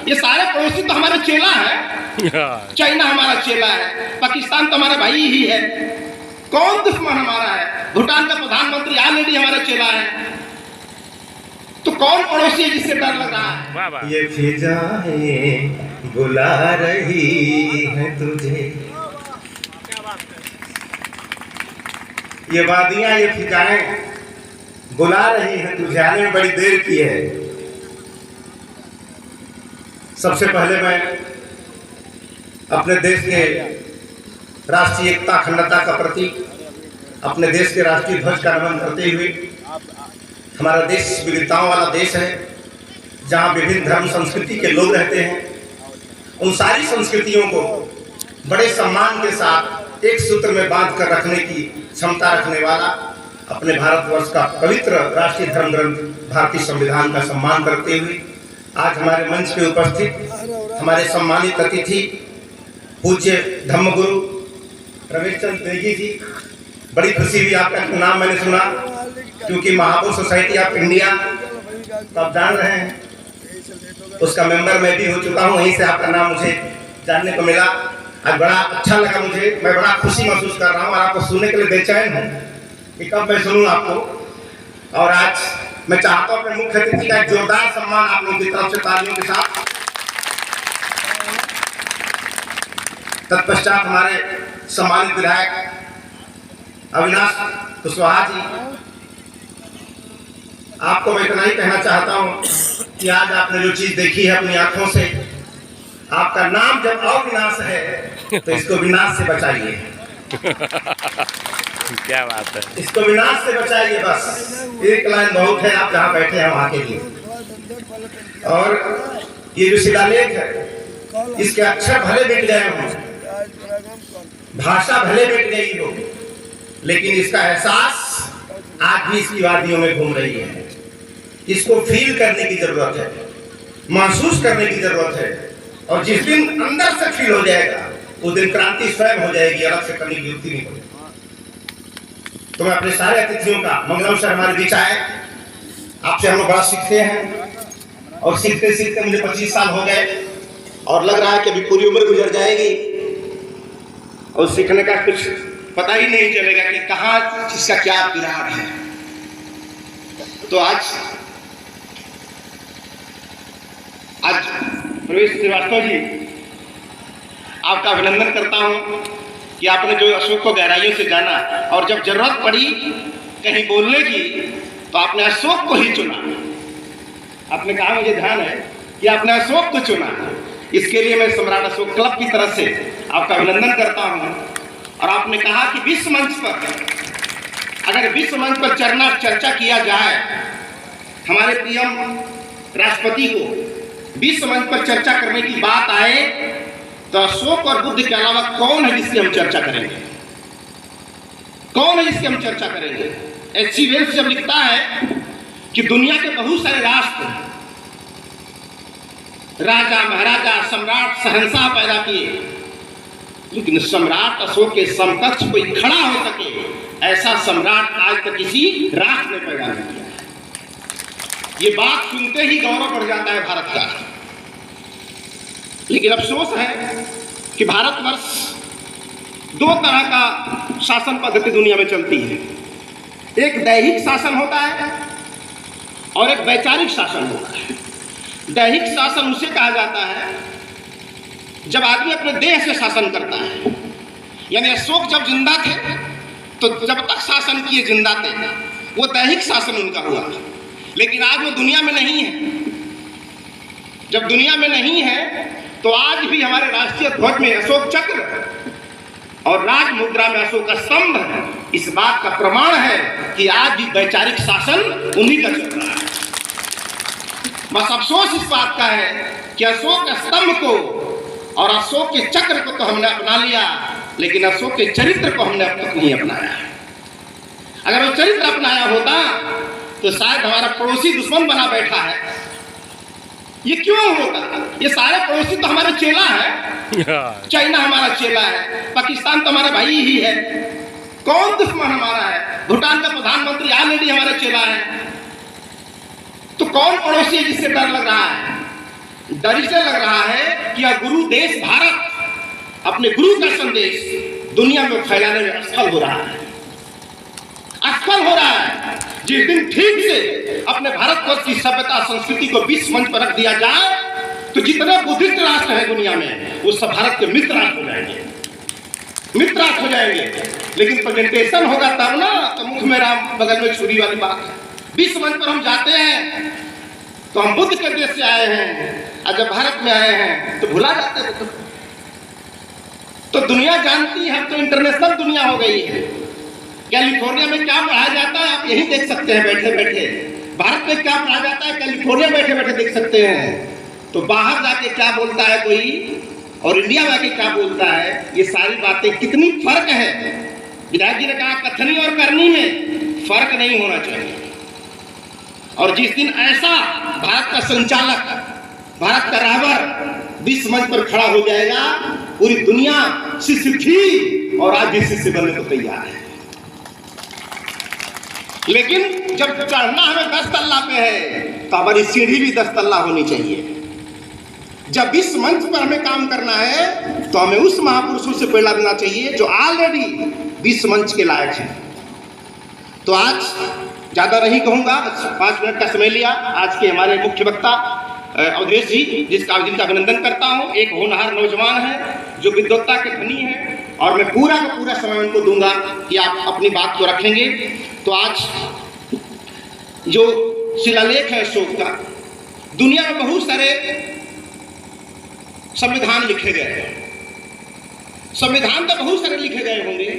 ये सारे पड़ोसी तो हमारे चेला है। चाइना हमारा चेला है, पाकिस्तान तो हमारा भाई ही है। कौन दुश्मन हमारा है? भूटान का प्रधानमंत्री ऑलरेडी हमारा चेला है। तो कौन पड़ोसी है जिससे डर लग रहा है? ये फिजाएं बुला रही है तुझे, ये वादियां ये फिजाएं बुला रही है तुझे। आने में बड़ी देर की है। सबसे पहले मैं अपने देश के राष्ट्रीय एकता अखंडता का प्रतीक, अपने देश के राष्ट्रीय ध्वज का नमन करते हुए, हमारा देश विविधताओं वाला देश है जहाँ विभिन्न धर्म संस्कृति के लोग रहते हैं। उन सारी संस्कृतियों को बड़े सम्मान के साथ एक सूत्र में बांध कर रखने की क्षमता रखने वाला अपने भारतवर्ष का पवित्र राष्ट्रीय धर्म ग्रंथ भारतीय संविधान का सम्मान करते हुए आज हमारे मंच पे उपस्थित हमारे सम्मानित अतिथि पूज्य धम्मगुरु रमेश चंद्र नेगी जी, बड़ी खुशी हुई आपका नाम मैंने सुना, क्योंकि महापुर सोसाइटी ऑफ इंडिया तो आप जान रहे हैं, उसका मेंबर मैं भी हो चुका हूं। वहीं से आपका नाम मुझे जानने को मिला। आज बड़ा अच्छा लगा मुझे, मैं बड़ा खुशी महसूस कर रहा हूं और आपको सुनने के लिए बेचैन हूं कि कब मैं सुनूं आपको। और आज मैं चाहता हूं अपने मुख्य अतिथि का एक जोरदार सम्मान आप लोगों की तरफ से तालियों के साथ। तत्पश्चात हमारे सम्मानित विधायक अविनाश कुशवाहा जी, आपको मैं इतना ही कहना चाहता हूं कि आज आपने जो चीज देखी है अपनी आंखों से, आपका नाम जब अविनाश है तो इसको विनाश से बचाइए। क्या बात है, इसको विनाश से बचाइए। बस एक लाइन बहुत है, आप जहाँ बैठे हैं वहां के लिए। और ये जो शिलालेख है, इसके अक्षर भले मिट गए हों, भाषा भले मिट गई हो, लेकिन इसका एहसास आज भी इसकी वादियों में घूम रही है। इसको फील करने की जरूरत है, महसूस करने की जरूरत है। और जिस दिन अंदर से फील हो जाएगा उस दिन क्रांति स्वयं हो जाएगी, अलग से करने की जरूरत नहीं होगी। तो मैं अपने सारे अतिथियों का मंगलम सर हमारे बीच आए, आपसे हम लोग बड़ा सीखते हैं और सीखते सीखते मुझे 25 साल हो गए और लग रहा है कि अभी पूरी उम्र गुजर जाएगी और सीखने का कुछ पता ही नहीं चलेगा कि कहाँ इसका क्या विराग है। तो आज प्रवेश श्रीवास्तव जी, आपका अभिनंदन करता हूं कि आपने जो अशोक को गहराइयों से जाना और जब जरूरत पड़ी कहीं बोलने की तो आपने अशोक को ही चुना। आपने कहा, मुझे ध्यान है कि आपने अशोक को चुना। इसके लिए मैं सम्राट अशोक क्लब की तरफ से आपका अभिनंदन करता हूं। और आपने कहा कि विश्व मंच पर, अगर विश्व मंच पर चर्चा किया जाए, हमारे पीएम राष्ट्रपति को विश्व मंच पर चर्चा करने की बात आए तो अशोक और बुद्ध के अलावा कौन है जिसकी हम चर्चा करेंगे? कौन है जिसकी हम चर्चा करेंगे? एच.सी. वेल्स जब लिखता है कि दुनिया के बहुत सारे राष्ट्र राजा, महाराजा, सम्राट, शहंशाह पैदा किए, लेकिन सम्राट अशोक के समकक्ष कोई खड़ा हो सके ऐसा सम्राट आज तक किसी राष्ट्र ने पैदा नहीं किया। ये बात सुनते ही गौरव बढ़ जाता है भारत का। लेकिन अफसोस है कि भारतवर्ष दो तरह का शासन पद्धति दुनिया में चलती है। एक दैहिक शासन होता है और एक वैचारिक शासन होता है। दैहिक शासन उसे कहा जाता है जब आदमी अपने देह से शासन करता है। यानी अशोक जब जिंदा थे तो जब तक शासन किए जिंदा थे, वो दैहिक शासन उनका हुआ। लेकिन आज वो दुनिया में नहीं है। जब दुनिया में नहीं है तो आज भी हमारे राष्ट्रीय ध्वज में अशोक चक्र और राज मुद्रा में अशोक स्तंभ इस बात का प्रमाण है कि आज भी वैचारिक शासन उन्हीं का चल रहा है। बस अफसोस इस बात का है कि अशोक स्तंभ को और अशोक के चक्र को तो हमने अपना लिया, लेकिन अशोक के चरित्र को हमने अब तक नहीं अपनाया। अगर वो चरित्र अपनाया होता तो शायद हमारा पड़ोसी दुश्मन बना बैठा है। ये क्यों होता? ये सारे पड़ोसी तो हमारे चेला है। चाइना हमारा चेला है, पाकिस्तान तो हमारा भाई ही है। कौन दुश्मन हमारा है? भूटान का प्रधानमंत्री ऑलरेडी हमारा चेला है। तो कौन पड़ोसी है जिससे डर लग रहा है? डर से लग रहा है कि यह गुरु देश भारत अपने गुरु का संदेश दुनिया में फैलाने में असफल हो रहा है, असफल हो रहा है। जिस दिन ठीक से अपने भारतवर्ष की सभ्यता संस्कृति को विश्व मंच पर रख दिया जाए तो जितने बुद्धिस्ट राष्ट्र हैं दुनिया में वो सब भारत के मित्र राष्ट्र हो जाएंगे, मित्र राष्ट्र हो जाएंगे। लेकिन प्रेजेंटेशन होगा तब ना, तो मुख में राम बगल में छुरी वाली बात है। विश्व मंच पर हम जाते हैं तो हम बुद्ध के देश से आए हैं, और जब भारत में आए हैं तो भुला जाते हैं। तो दुनिया जानती है, अब तो इंटरनेशनल दुनिया हो गई है। कैलिफोर्निया में क्या पढ़ाया जाता है आप यही देख सकते हैं बैठे बैठे। भारत में क्या पढ़ाया जाता है कैलिफोर्निया बैठे बैठे देख सकते हैं। तो बाहर जाके क्या बोलता है कोई और इंडिया में आके क्या बोलता है, ये सारी बातें कितनी फर्क है। विधायक जी ने कहा कथनी और करनी में फर्क नहीं होना चाहिए। और जिस दिन ऐसा भारत का संचालक, भारत का राहबर विश्व मंच पर खड़ा हो जाएगा, पूरी दुनिया शिष्य थी और आज भी शिष्य बनने को तैयार है। लेकिन जब चढ़ना हमें 10 तल्ला पे है तो हमारी सीढ़ी भी 10 तल्ला होनी चाहिए। जब विश्व मंच पर हमें काम करना है तो हमें उस महापुरुषों से प्रेरणा लेना चाहिए जो ऑलरेडी विश्व मंच के लायक है। तो आज ज्यादा नहीं कहूंगा, 5 मिनट का समय लिया। आज के हमारे मुख्य वक्ता अवधेश जी, जिनका अभिनंदन करता हूं, एक होनहार नौजवान है जो विद्वत्ता के धनी है, और मैं पूरा का पूरा समय उनको दूंगा कि आप अपनी बात को रखेंगे। तो आज जो शिलालेख है अशोक का, दुनिया में बहुत सारे संविधान लिखे गए हैं, संविधान तो बहुत सारे लिखे गए होंगे,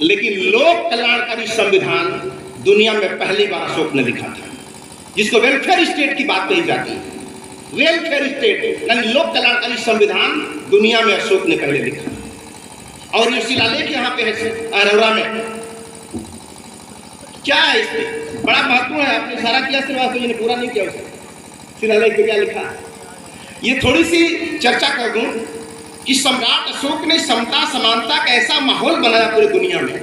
लेकिन लोक कल्याणकारी संविधान दुनिया में पहली बार अशोक ने लिखा था, जिसको वेलफेयर स्टेट की बात कही जाती है। वेलफेयर स्टेट यानी लोक कल्याणकारी संविधान दुनिया में अशोक ने पहले लिखा। और ये शिलालेख यहाँ पे है अरोरा में। क्या है इसमें बड़ा महत्व है, आपने सारा किया, श्रीवास्तव जी ने पूरा नहीं किया उसे। शिलालेख में क्या लिखा है ये थोड़ी सी चर्चा कर दूं कि सम्राट अशोक ने समता समानता का ऐसा माहौल बनाया पूरी दुनिया में,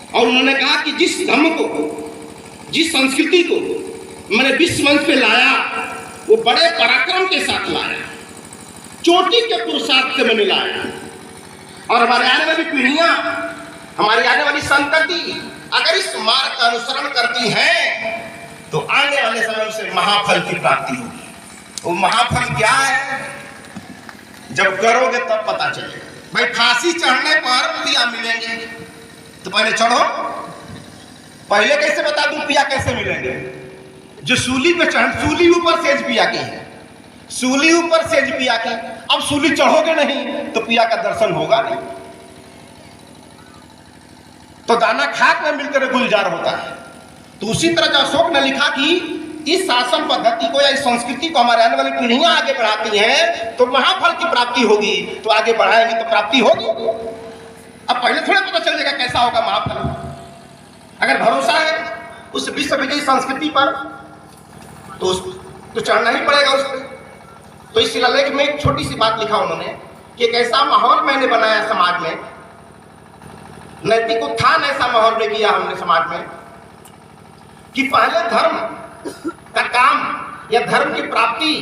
और उन्होंने कहा कि जिस धर्म को, जिस संस्कृति को मैंने विश्व मंच पे लाया वो बड़े पराक्रम के साथ लाया, चोटी के पुरुषार्थ से मैंने लाया। और हमारे आने वाली पीढ़ियां, हमारी आने वाली संतति अगर इस मार्ग का अनुसरण करती है तो आने वाले समय से महाफल की प्राप्ति होगी। वो महाफल क्या है, जब करोगे तब पता चलेगा। भाई फांसी चढ़ने पर पिया मिलेंगे तो पहले चढ़ो, पहले कैसे बता दूं पिया कैसे मिलेंगे। जो सूली पे चढ़, सूली ऊपर सेज पिया की है, सूली ऊपर सेज पिया की, अब सूली चढ़ोगे नहीं तो पिया का दर्शन होगा नहीं। तो दाना खाक में मिलकर गुलजार होता है। तो उसी तरह जो अशोक ने लिखा कि इस शासन पद्धति को या इस संस्कृति को हमारे आने वाली पीढ़ियां आगे बढ़ाती हैं तो महाफल की प्राप्ति होगी। तो आगे बढ़ाएंगे तो प्राप्ति होगी। अब पहले थोड़ा पता चल जाएगा कैसा होगा महाफल। अगर भरोसा है उस विश्व विजयी संस्कृति पर तो चढ़ना ही पड़ेगा उस पर। तो इस शिलालेख में एक छोटी सी बात लिखा उन्होंने कि एक ऐसा माहौल मैंने बनाया समाज में, नैतिक उत्थान ऐसा माहौल में किया हमने समाज में कि पहले धर्म का काम या धर्म की प्राप्ति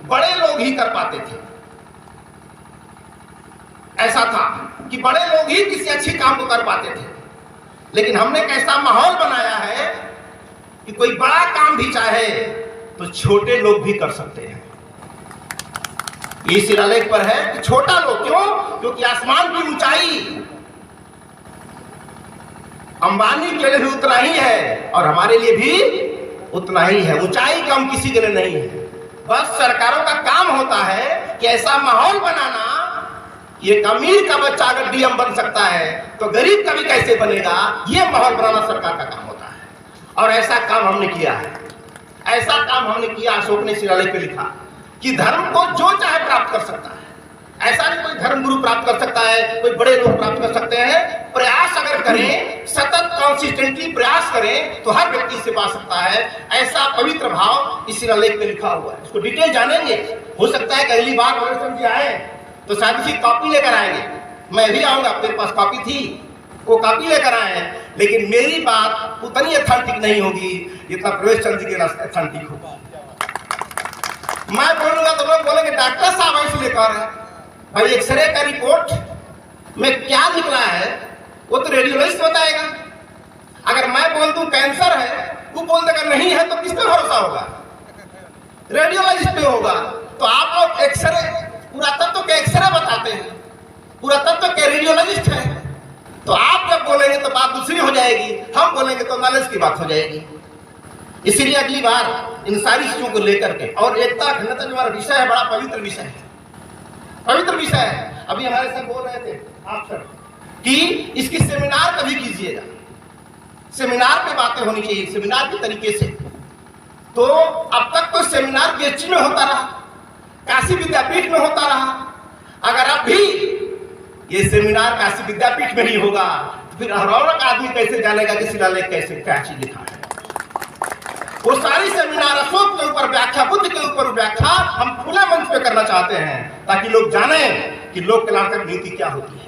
बड़े लोग ही कर पाते थे। ऐसा था कि बड़े लोग ही किसी अच्छे काम को कर पाते थे, लेकिन हमने एक ऐसा माहौल बनाया है कि कोई बड़ा काम भी चाहे तो छोटे लोग भी कर सकते हैं। ये शिलालेख पर है कि छोटा लोग, क्यों? क्योंकि आसमान की ऊंचाई अंबानी के लिए भी उतना ही है और हमारे लिए भी उतना ही है। ऊंचाई कम किसी के लिए नहीं है। बस सरकारों का काम होता है कि ऐसा माहौल बनाना, ये अमीर का बच्चा अगर डीएम बन सकता है तो गरीब का भी कैसे बनेगा, ये माहौल बनाना सरकार का काम होता है। और ऐसा काम हमने किया है, ऐसा काम हमने किया। अशोक ने शिलालेख पे लिखा कि धर्म को जो चाहे प्राप्त कर सकता है। ऐसा नहीं कोई धर्म गुरु प्राप्त कर सकता है, कोई बड़े लोग प्राप्त कर सकते हैं। प्रयास अगर करें, सतत कंसिस्टेंटली प्रयास करें तो हर व्यक्ति से पा सकता है। ऐसा पवित्र भाव इस शिलालेख में लिखा हुआ है। इसको डिटेल जानेंगे। हो सकता है कि अगली बार जी आए तो शायद इसी कॉपी लेकर आएंगे। मैं भी आऊंगा, तेरे पास कॉपी थी, वो कॉपी लेकर आए हैं, लेकिन मेरी बात उतनी अथेंटिक नहीं होगी जितना प्रवेश चंद्र जी के अथेंटिक होगा। मैं बोलूंगा तो लोग बोलेंगे डॉक्टर साहब इसलिए कह रहे हैं। भाई एक्सरे का रिपोर्ट में क्या निकला है वो तो रेडियोलॉजिस्ट बताएगा। अगर मैं बोल दूं कैंसर है, वो बोल देगा नहीं है, तो किस पे भरोसा होगा? रेडियोलॉजिस्ट पे होगा। तो आप लोग एक्सरे, पुरातत्व के एक्सरे बताते हैं, पुरातत्व के रेडियोलॉजिस्ट हैं, तो आप जब बोलेंगे तो बात दूसरी हो जाएगी, हम बोलेंगे तो नॉलेज की बात हो जाएगी। इसीलिए अगली बार इन सारी चीजों को लेकर के, और एकता अखंडता जो हमारा विषय है बड़ा पवित्र विषय है, पवित्र विषय है। अभी हमारे सर बोल रहे थे आप सर कि इसकी सेमिनार कभी कीजिएगा, सेमिनार पे बातें होनी चाहिए, सेमिनार के तरीके से। तो अब तक तो सेमिनार पीएचडी में होता रहा, काशी विद्यापीठ में होता रहा। अगर अब भी ये सेमिनार काशी विद्यापीठ में ही होगा तो फिर हर और आदमी कैसे जानेगा कि शिलालेख कैसे क्या चीज लिखा है? वो सारी सेमिनार अशोक के ऊपर व्याख्या, बुद्ध के ऊपर व्याख्या हम खुले मंच पे करना चाहते हैं, ताकि लोग जाने कि लोक कलात्मक नीति क्या होती है।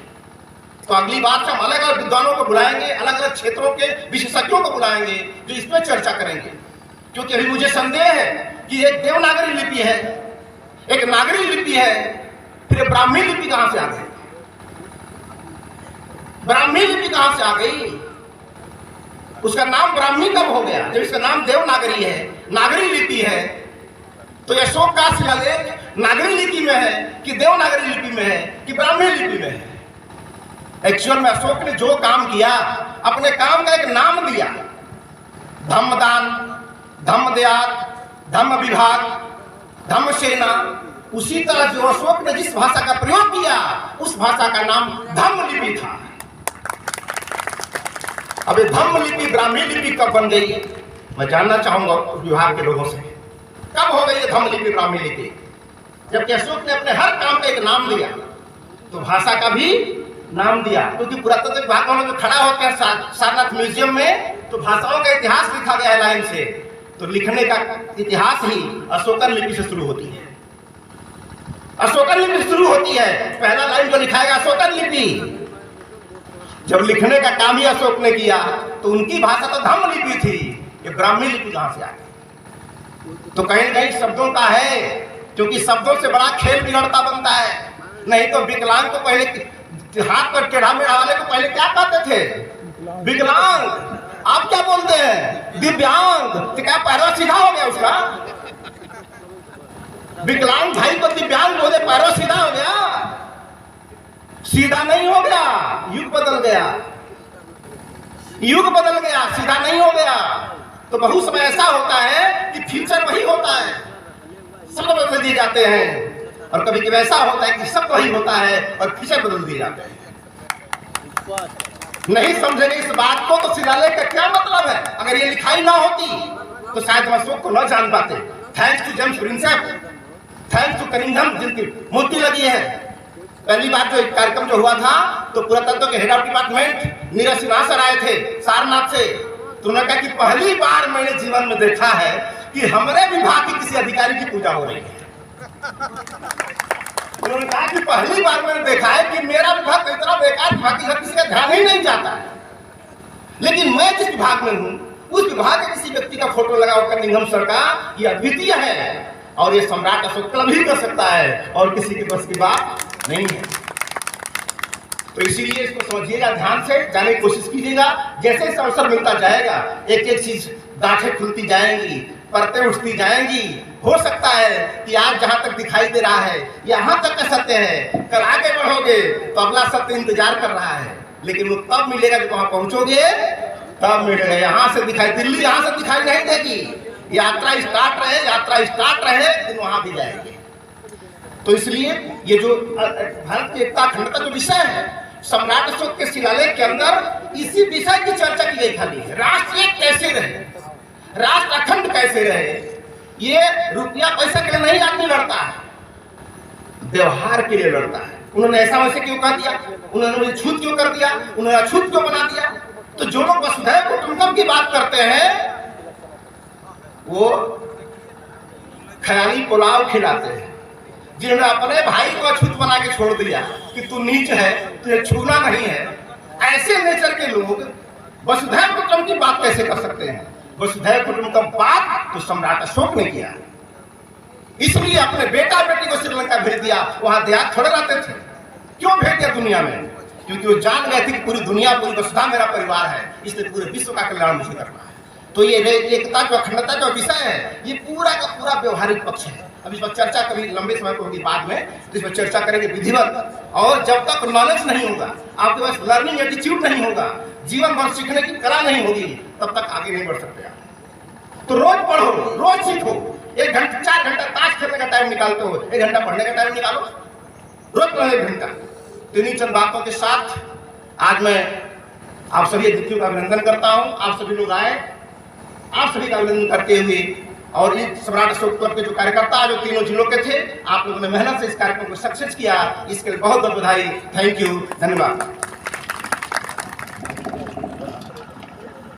तो अगली बार से हम अलग अलग विद्वानों को बुलाएंगे, अलग अलग क्षेत्रों के विशेषज्ञों को बुलाएंगे जो इस पर चर्चा करेंगे। क्योंकि अभी मुझे संदेह है कि एक देवनागरी लिपि है, एक नागरी लिपि है, फिर ब्राह्मी लिपि कहां से आ गई? ब्राह्मी लिपि कहां से आ गई? उसका नाम ब्राह्मी कब हो गया? जब इसका नाम देवनागरी है, नागरी लिपि है, तो अशोक का शिलालेख नागरी लिपि में है कि देवनागरी लिपि में है कि ब्राह्मी लिपि में है? एक्चुअल में अशोक ने जो काम किया, अपने काम का एक नाम दिया, धम्मदान, धम्मदयात, धम्म विभाग, धम्मसेना। उसी तरह जो अशोक ने जिस भाषा का प्रयोग किया, उस भाषा का नाम धम्म लिपि था। अब धम्म लिपि ब्राह्मी लिपि कब बन गई? मैं जानना चाहूंगा विभाग के लोगों से, कब हो गई धम्म लिपि ब्राह्मी लिपि? जबकि अशोक ने अपने हर काम का एक नाम दिया, तो भाषा का भी नाम दिया। क्योंकि पुरातत्व विभाग में जो खड़ा होते हैं सारनाथ म्यूजियम में, तो भाषाओं का इतिहास लिखा गया है लाइन से, तो लिखने का इतिहास ही अशोकन लिपि से शुरू होती है। अशोकन लिपि शुरू होती है, पहला लाइन जो लिखाएगा अशोकन लिपि। जब लिखने का काम ही अशोक ने किया, तो उनकी भाषा तो धम्म लिपि थी, ये ब्राह्मी लिपि कहां से आ गई? तो कहीं कहीं शब्दों का है, क्योंकि शब्दों से बड़ा खेल बिगड़ता बनता है। नहीं तो विकलांग को पहले, हाथ पर टेढ़ा मेढ़ा वाले को पहले क्या कहते थे? विकलांग। आप क्या बोलते हैं? दिव्यांग। तो क्या पैरवा सीधा हो गया उसका? विकलांग भाई को दिव्यांग बोले, पैरवा सीधा हो गया? सीधा नहीं हो गया, युग बदल गया, युग बदल गया, सीधा नहीं हो गया। तो बहुत समय ऐसा होता है कि फ्यूचर वही होता है, शब्द बदल दिए जाते हैं, और कभी कभी ऐसा होता है कि शब्द वही होता है और फ्यूचर बदल दिए जाते हैं। नहीं समझेंगे इस बात को तो शिलालेख का क्या मतलब है? अगर ये लिखाई ना होती तो शायद हम अशोक को न जान पाते। Thanks to James Prinsep, thanks to Cunningham जिनकी मूर्ति लगी है। पहली बार जो कार्यक्रम जो हुआ था, तो पुरातत्व के head of department Neeraj Sinha sir आए थे सारनाथ से। तो उन्होंने कहा कि पहली बार मैंने जीवन में देखा है कि हमारे विभाग की किसी अधिकारी की पूजा हो रही है। उन्होंने कहा कि पहली बार मैंने देखा है कि मेरा विभाग इतना बेकार विभाग किसी का ध्यान ही नहीं जाता है, लेकिन मैं जिस विभाग में हूँ उस विभाग के किसी व्यक्ति का फोटो लगा होकर निगम सर का, ये अद्वितीय है और ये सम्राट अशोक कल भी कर सकता है और किसी के बस की बात नहीं है। तो इसीलिए इसको समझिएगा, ध्यान से जाने की कोशिश कीजिएगा। जैसे इस अवसर मिलता जाएगा, एक एक चीज गांठें खुलती जाएंगी, परतें उठती जाएंगी। हो सकता है कि आज जहां तक दिखाई दे रहा है यहां तक का सत्य है, कल आगे बढ़ोगे तो अगला सत्य इंतजार कर रहा है, लेकिन वो तब मिलेगा जब वहां पहुंचोगे, तब मिलेगा। यहां से दिखाई, दिल्ली यहां से दिखाई नहीं देगी। यात्रा स्टार्ट रहे लेकिन वहां भी जाएंगे। तो इसलिए ये जो भारत की एकता अखंडता जो विषय है, सम्राट अशोक के शिलालेख के अंदर इसी विषय की चर्चा की गई खाली है। राष्ट्र एक कैसे रहे, राष्ट्र अखंड कैसे रहे। ये रुपया पैसा के लिए नहीं आदमी लड़ता है, व्यवहार के लिए लड़ता है। उन्होंने ऐसा वैसे क्यों कह दिया, उन्होंने मुझे छूत क्यों कर दिया, उन्होंने अछूत क्यों बना दिया। तो जो लोग वसुधैव कुटुंबकम की बात करते हैं वो ख्याली पुलाव खिलाते हैं। जिन्होंने अपने भाई को अछूत बना के छोड़ दिया कि तू नीच है, तुझे छूना नहीं है, ऐसे नेचर के लोग वसुधैव कुटुंबकम की बात कैसे कर सकते हैं। वसुधैव कुटुंबकम बात तो सम्राट अशोक ने किया। इसलिए अपने बेटा बेटी को श्रीलंका भेज दिया, वहां देहात थोड़े रहते थे। क्यों भेज दिया दुनिया में? क्योंकि वो जान गए थे कि पूरी दुनिया, पूरी वसुधा मेरा परिवार है, इसलिए पूरे विश्व का कल्याण मुझे करना है। तो ये एकता जो अखंडता जो विषय है, ये पूरा का पूरा व्यवहारिक पक्ष है। अब इस पर चर्चा कभी लंबे समय पर होगी बाद में, तो इस पर चर्चा करेंगे विधिवत। और जब तक नॉलेज नहीं होगा, आपके पास लर्निंग एटीट्यूड नहीं होगा, जीवन भर सीखने की कला नहीं होगी, तब तक आगे नहीं बढ़ सकते आप। तो रोज पढ़ो, रोज सीखो। 1 घंटा 4 घंटा ताश खेलने का टाइम निकालते हो, 1 घंटा पढ़ने का टाइम निकालो, रोज पढ़ो 1 घंटा। तो इन्हीं चंद बातों के साथ आज मैं आप सभी अतिथियों का अभिनंदन करता हूं। आप सभी लोग आए, आप सभी का अभिनंदन करते हुए, और इस सम्राट अशोक क्लब के जो कार्यकर्ता जो तीनों जिलों के थे, आप लोगों ने मेहनत से इस कार्यक्रम को सक्सेस किया, इसके लिए बहुत बहुत बधाई। थैंक यू, धन्यवाद।